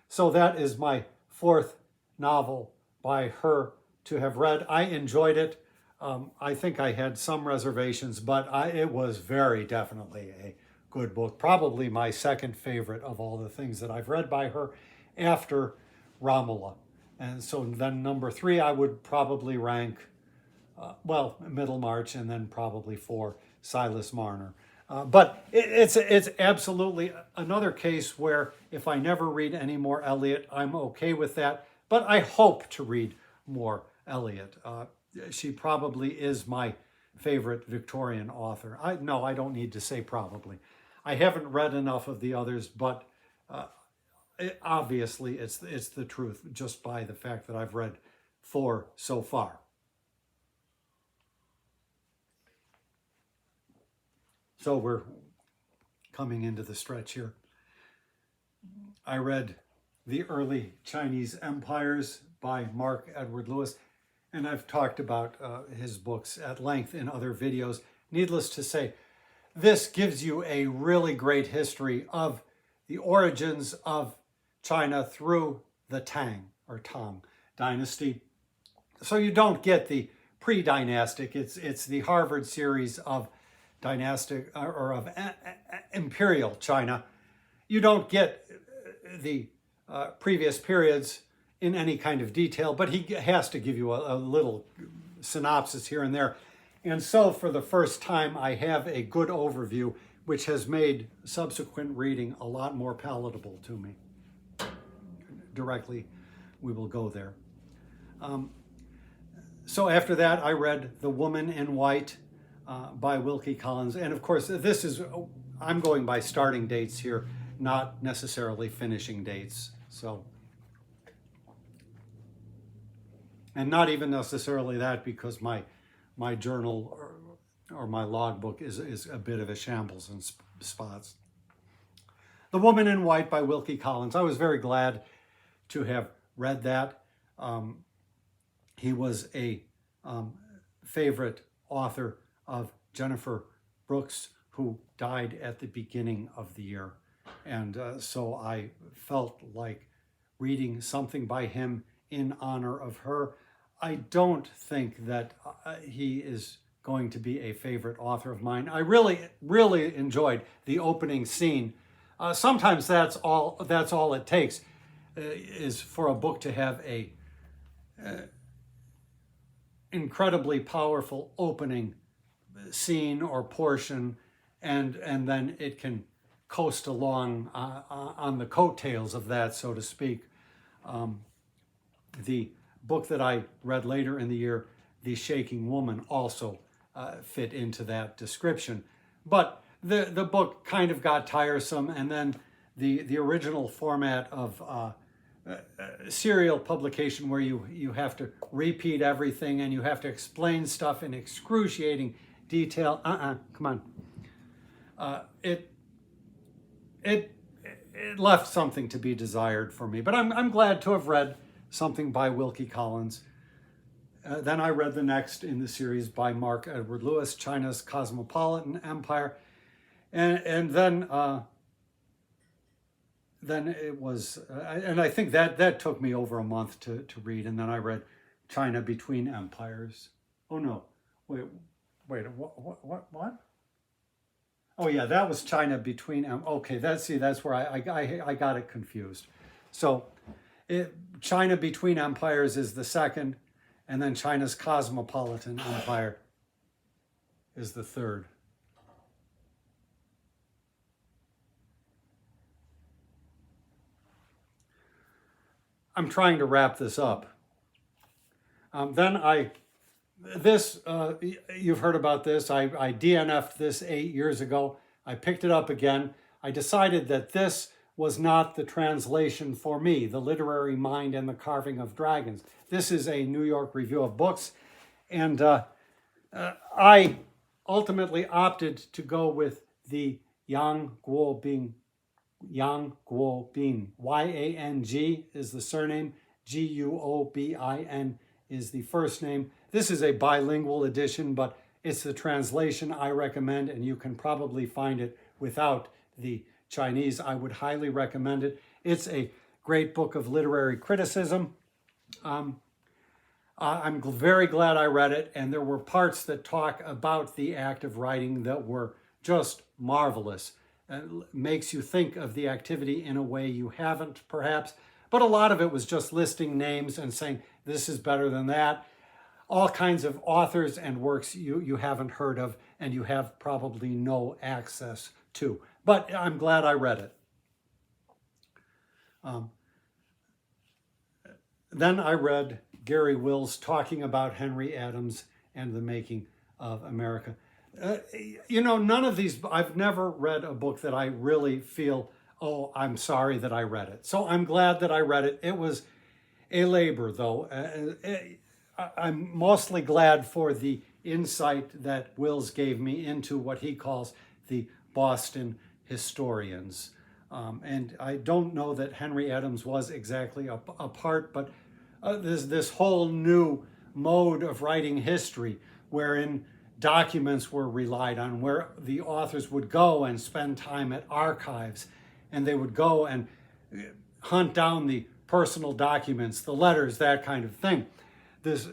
So that is my fourth novel by her to have read. I enjoyed it. I think I had some reservations, but it was very definitely a good book. Probably my second favorite of all the things that I've read by her after Romola. And so then number 3, I would probably rank, Middlemarch, and then probably 4, Silas Marner. But it's absolutely another case where if I never read any more Eliot, I'm okay with that. But I hope to read more Eliot. She probably is my favorite Victorian author. I don't need to say probably. I haven't read enough of the others, but obviously it's the truth just by the fact that I've read 4 so far. So we're coming into the stretch here. I read The Early Chinese Empires by Mark Edward Lewis, and I've talked about his books at length in other videos. Needless to say, this gives you a really great history of the origins of China through the Tang dynasty. So you don't get the pre-dynastic. It's the Harvard series of dynastic or of imperial China. You don't get the previous periods in any kind of detail, but he has to give you a little synopsis here and there. And so for the first time, I have a good overview, which has made subsequent reading a lot more palatable to me. Directly, we will go there. So after that, I read The Woman in White by Wilkie Collins. And of course, I'm going by starting dates here, not necessarily finishing dates. So, and not even necessarily that, because my journal or my logbook is a bit of a shambles in spots. The Woman in White by Wilkie Collins. I was very glad to have read that. He was a favorite author of Jennifer Brooks, who died at the beginning of the year. And so I felt like reading something by him in honor of her. I don't think that he is going to be a favorite author of mine. I really, really enjoyed the opening scene. Sometimes that's all it takes, is for a book to have a incredibly powerful opening scene or portion, and then it can coast along on the coattails of that, so to speak. The book that I read later in the year, The Shaking Woman, also fit into that description. But the book kind of got tiresome, and then the original format of serial publication where you have to repeat everything and you have to explain stuff in excruciating detail. Come on. It left something to be desired for me. But I'm glad to have read something by Wilkie Collins. Then I read the next in the series by Mark Edward Lewis, China's Cosmopolitan Empire. And then it was, and I think that took me over a month to read. And then I read China Between Empires. Oh no, wait, what? Oh yeah, that was China Between, okay, that's where I got it confused. So China Between Empires is the second, and then China's Cosmopolitan Empire is the third. I'm trying to wrap this up. You've heard about this. I DNF'd this 8 years ago. I picked it up again. I decided that this was not the translation for me, The Literary Mind and the Carving of Dragons. This is a New York Review of Books. And I ultimately opted to go with the Yang Guobing. Yang Guobing. Y-A-N-G is the surname. G-U-O-B-I-N is the first name. This is a bilingual edition, but it's the translation I recommend, and you can probably find it without the Chinese. I would highly recommend it. It's a great book of literary criticism. I'm very glad I read it, and there were parts that talk about the act of writing that were just marvelous. Makes you think of the activity in a way you haven't, perhaps. But a lot of it was just listing names and saying, this is better than that. All kinds of authors and works you haven't heard of and you have probably no access to. But I'm glad I read it. Then I read Gary Wills talking about Henry Adams and the making of America. None of these, I've never read a book that I really feel, oh, I'm sorry that I read it. So I'm glad that I read it. It was a labor, though. I'm mostly glad for the insight that Wills gave me into what he calls the Boston historians. And I don't know that Henry Adams was exactly a part, but this whole new mode of writing history wherein documents were relied on, where the authors would go and spend time at archives, and they would go and hunt down the personal documents, the letters, that kind of thing. This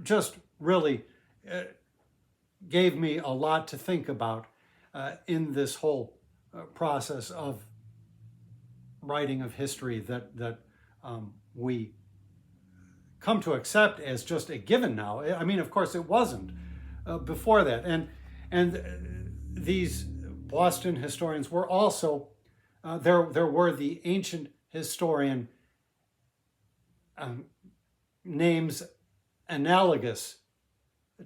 just really gave me a lot to think about in this whole process of writing of history that we come to accept as just a given now. I mean, of course, it wasn't before that. And these Boston historians were also, there were the ancient historian names analogous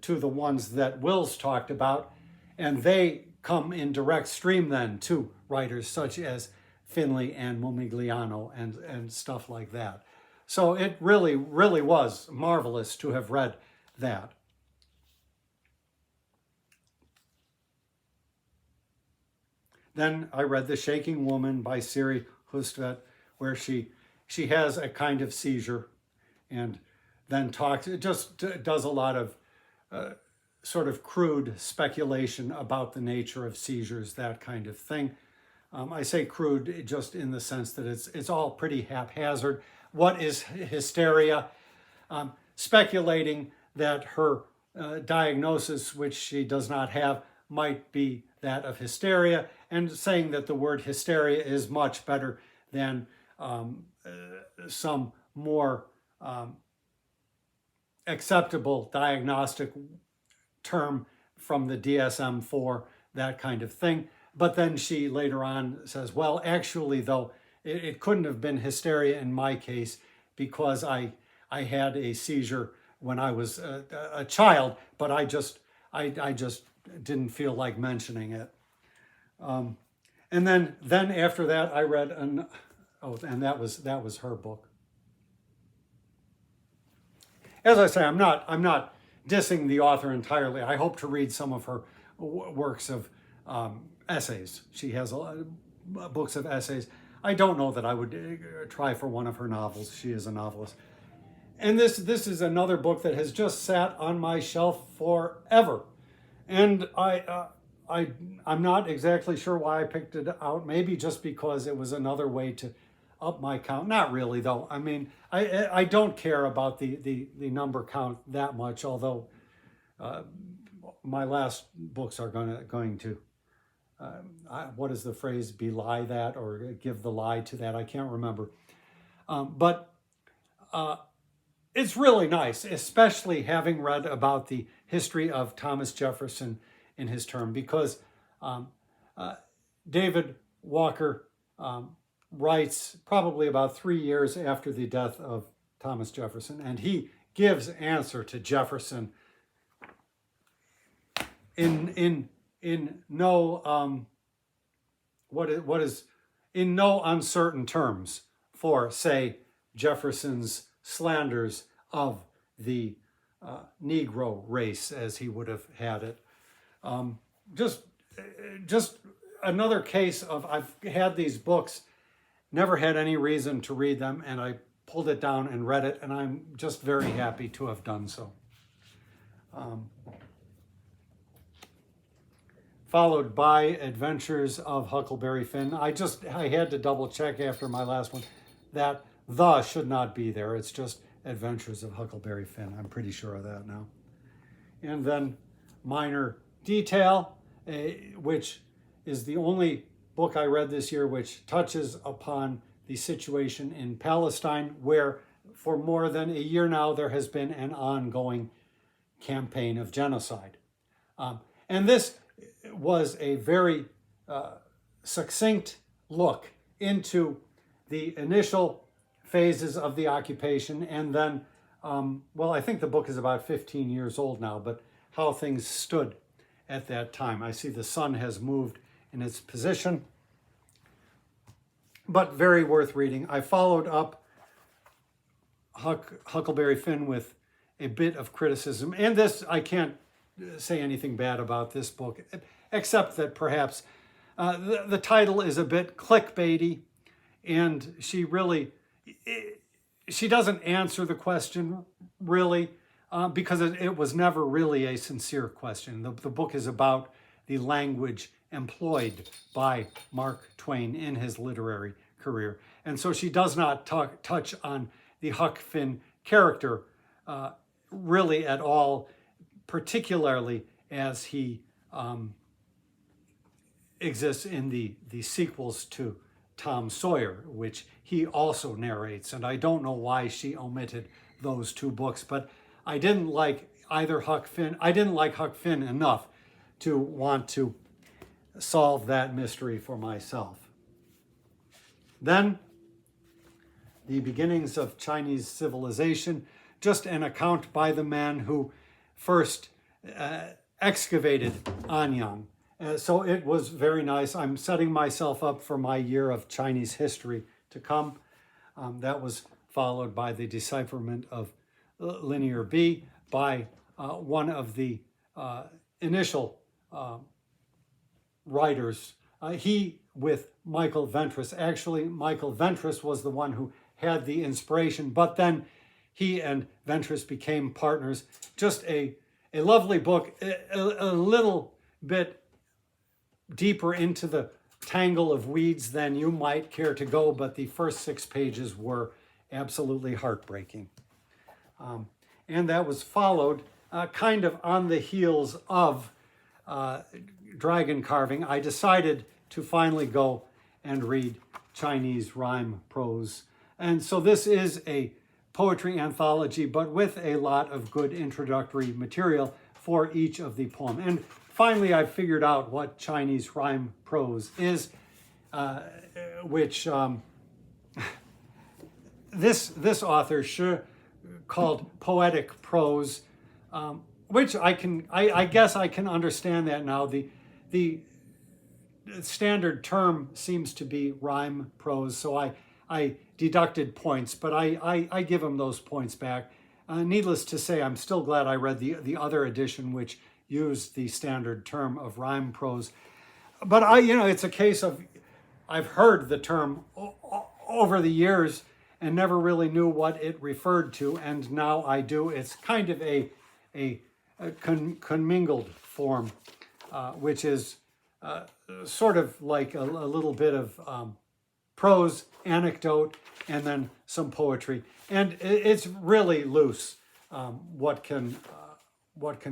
to the ones that Wills talked about, and they come in direct stream then to writers such as Finley and Momigliano and stuff like that. So it really, really was marvelous to have read that. Then I read The Shaking Woman by Siri Hustvedt, where she has a kind of seizure and then does a lot of sort of crude speculation about the nature of seizures, that kind of thing. I say crude just in the sense that it's all pretty haphazard. What is hysteria? Speculating that her diagnosis, which she does not have, might be that of hysteria, and saying that the word hysteria is much better than some more acceptable diagnostic term from the DSM-4 that kind of thing. But then she later on says, well, actually, though, it couldn't have been hysteria in my case because I had a seizure when I was a child, but I just didn't feel like mentioning it. And then after that, I read and that was her book. As I say, I'm not dissing the author entirely. I hope to read some of her works of essays. She has a lot of books of essays. I don't know that I would try for one of her novels. She is a novelist. And this is another book that has just sat on my shelf forever. And I'm not exactly sure why I picked it out. Maybe just because it was another way to up my count. Not really, though. I mean, I don't care about the number count that much, although my last books are going to what is the phrase, belie that or give the lie to that? I can't remember. But it's really nice, especially having read about the history of Thomas Jefferson in his term, because David Walker writes probably about 3 years after the death of Thomas Jefferson, and he gives answer to Jefferson in no in no uncertain terms for, say, Jefferson's slanders of the Negro race, as he would have had it. Just another case of I've had these books, never had any reason to read them, and I pulled it down and read it, and I'm just very happy to have done so. Followed by Adventures of Huckleberry Finn. I had to double check after my last one that the should not be there. It's just Adventures of Huckleberry Finn. I'm pretty sure of that now. And then Minor Detail, which is the only book I read this year which touches upon the situation in Palestine, where for more than a year now there has been an ongoing campaign of genocide. And this was a very succinct look into the initial phases of the occupation, and then, I think the book is about 15 years old now, but how things stood at that time. I see the sun has moved in its position, but very worth reading. I followed up Huckleberry Finn with a bit of criticism, and this, I can't say anything bad about this book, except that perhaps the title is a bit clickbaity, and she doesn't answer the question really, because it was never really a sincere question. The book is about the language employed by Mark Twain in his literary career. And so she does not touch on the Huck Finn character really at all, particularly as he exists in the sequels to Tom Sawyer, which he also narrates. And I don't know why she omitted those two books, but I didn't like either Huck Finn. I didn't like Huck Finn enough to want to solve that mystery for myself. Then, The Beginnings of Chinese Civilization, just an account by the man who first excavated Anyang. So it was very nice. I'm setting myself up for my year of Chinese history to come. That was followed by the decipherment of Linear B by one of the initial writers. He with Michael Ventris. Actually, Michael Ventris was the one who had the inspiration, but then he and Ventris became partners. Just a lovely book, a little bit deeper into the tangle of weeds than you might care to go, but the first 6 pages were absolutely heartbreaking. And that was followed kind of on the heels of dragon carving. I decided to finally go and read Chinese rhyme prose. And so this is a poetry anthology, but with a lot of good introductory material for each of the poems. And finally I figured out what Chinese rhyme prose is, which this author called poetic prose, which I guess I can understand that now. The standard term seems to be rhyme prose, so I deducted points, but I give him those points back. Needless to say, I'm still glad I read the other edition, which used the standard term of rhyme prose. But it's a case of I've heard the term over the years and never really knew what it referred to, and now I do. It's kind of a commingled form, which is sort of like a little bit of prose, anecdote, and then some poetry. And it's really loose what can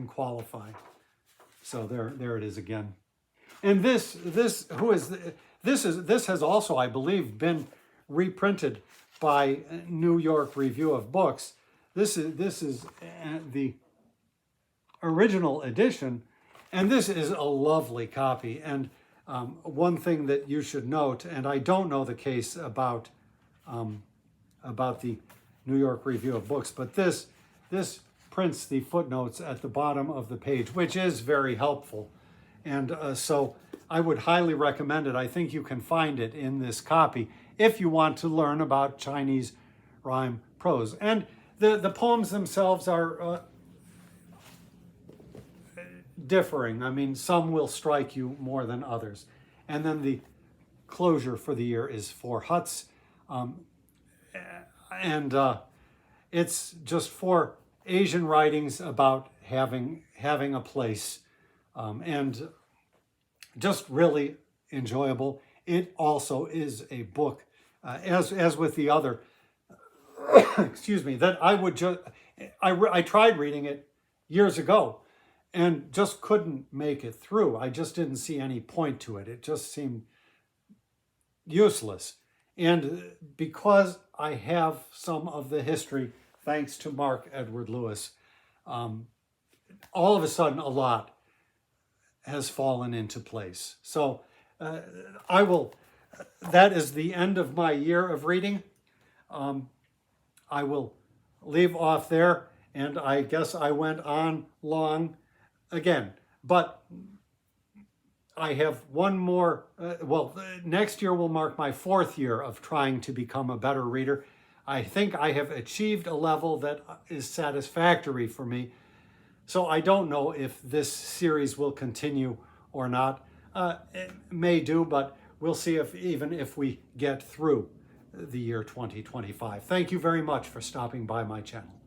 qualify. So there it is again. And this has also, I believe, been reprinted by New York Review of Books. This is the original edition, and this is a lovely copy. And one thing that you should note, and I don't know the case about the New York Review of Books, but this prints the footnotes at the bottom of the page, which is very helpful. And so I would highly recommend it. I think you can find it in this copy if you want to learn about Chinese rhyme prose. And the poems themselves are differing. I mean, some will strike you more than others. And then the closure for the year is 4 huts. It's just 4 Asian writings about having a place, and just really enjoyable. It also is a book, as with the other, excuse me, that I tried reading it years ago and just couldn't make it through. I just didn't see any point to it. It just seemed useless. And because I have some of the history, thanks to Mark Edward Lewis, all of a sudden a lot has fallen into place. So that is the end of my year of reading. I will leave off there, and I guess I went on long again, but I have one more, next year will mark my 4th year of trying to become a better reader. I think I have achieved a level that is satisfactory for me. So I don't know if this series will continue or not. It may do, but we'll see even if we get through the year 2025. Thank you very much for stopping by my channel.